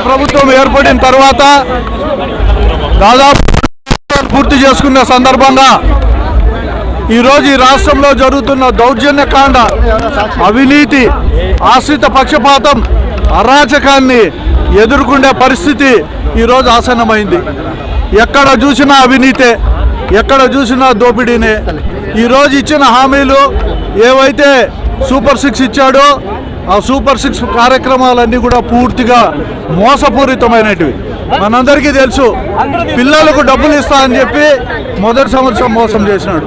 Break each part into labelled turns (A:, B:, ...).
A: ప్రభుత్వం ఏర్పడిన తర్వాత దాదాపు పూర్తి చేసుకున్న సందర్భంగా ఈరోజు ఈ రాష్ట్రంలో జరుగుతున్న దౌర్జన్యకాండ, అవినీతి, ఆశ్రిత పక్షపాతం, అరాచకాన్ని ఎదుర్కొనే పరిస్థితి ఈరోజు ఆసన్నమైంది. ఎక్కడ చూసినా అవినీతే, ఎక్కడ చూసినా దోపిడీనే. ఈరోజు ఇచ్చిన హామీలు ఏవైతే సూపర్ 6 ఇచ్చాడో ఆ సూపర్ 6 కార్యక్రమాలన్నీ కూడా పూర్తిగా మోసపూరితమైనటివి. మనందరికీ తెలుసు, పిల్లలకు డబ్బులు ఇస్తా అని చెప్పి మొదటి సంవత్సరం మోసం చేసినాడు.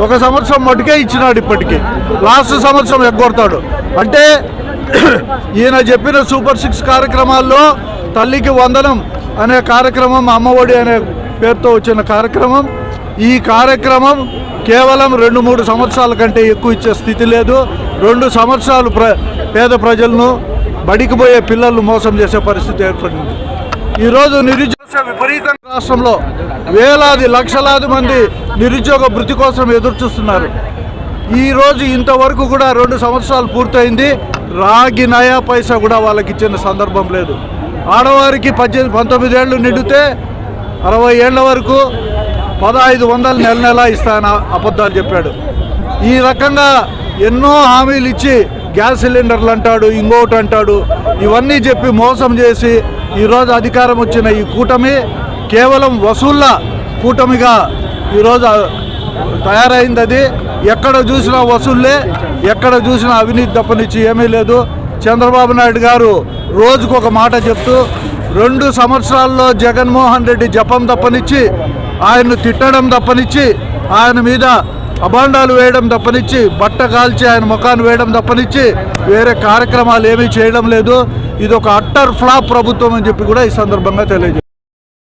A: ఒక సంవత్సరం మటుకే ఇచ్చినాడు, ఇప్పటికీ లాస్ట్ సంవత్సరం ఎగ్గొడతాడు. అంటే ఈయన చెప్పిన సూపర్ 6 కార్యక్రమాల్లో తల్లికి వందనం అనే కార్యక్రమం, అమ్మఒడి అనే పేరుతో వచ్చిన కార్యక్రమం, ఈ కార్యక్రమం కేవలం 2-3 సంవత్సరాల కంటే ఎక్కువ ఇచ్చే స్థితి లేదు. 2 సంవత్సరాలు పేద ప్రజలను, బడికి పోయే పిల్లలను మోసం చేసే పరిస్థితి ఏర్పడింది. ఈరోజు నిరుద్యోగ విపరీతంగా రాష్ట్రంలో వేలాది లక్షలాది మంది నిరుద్యోగ భృతి కోసం ఎదురు చూస్తున్నారు. ఈరోజు ఇంతవరకు కూడా 2 సంవత్సరాలు పూర్తయింది, రాగి నయా పైసా కూడా వాళ్ళకి ఇచ్చిన సందర్భం లేదు. ఆడవారికి 19 ఏళ్ళు నిండితే 60 ఏళ్ల వరకు 1500 నెల ఇస్తానని అబద్ధాలు చెప్పాడు. ఈ రకంగా ఎన్నో హామీలు ఇచ్చి గ్యాస్ సిలిండర్లు అంటాడు, ఇంకోటి అంటాడు, ఇవన్నీ చెప్పి మోసం చేసి ఈరోజు అధికారం వచ్చిన ఈ కూటమి కేవలం వసూళ్ల కూటమిగా ఈరోజు తయారైంది. అది ఎక్కడ చూసినా వసూళ్లే, ఎక్కడ చూసినా అవినీతి తప్పనిచ్చి ఏమీ లేదు. చంద్రబాబు నాయుడు గారు రోజుకొక మాట చెప్తూ 2 సంవత్సరాల్లో జగన్మోహన్ రెడ్డి జపం తప్పనిచ్చి, ఆయన్ను తిట్టడం తప్పనిచ్చి, ఆయన మీద అభాండాలు వేయడం తప్పనిచ్చి, బట్ట కాల్చి ఆయన ముఖాన్ని వేయడం తప్పనిచ్చి వేరే కార్యక్రమాలు ఏమీ చేయడం లేదు. ఇది ఒక అట్టర్ ఫ్లాప్ ప్రభుత్వం అని చెప్పి కూడా ఈ సందర్భంగా తెలియజేస్తారు.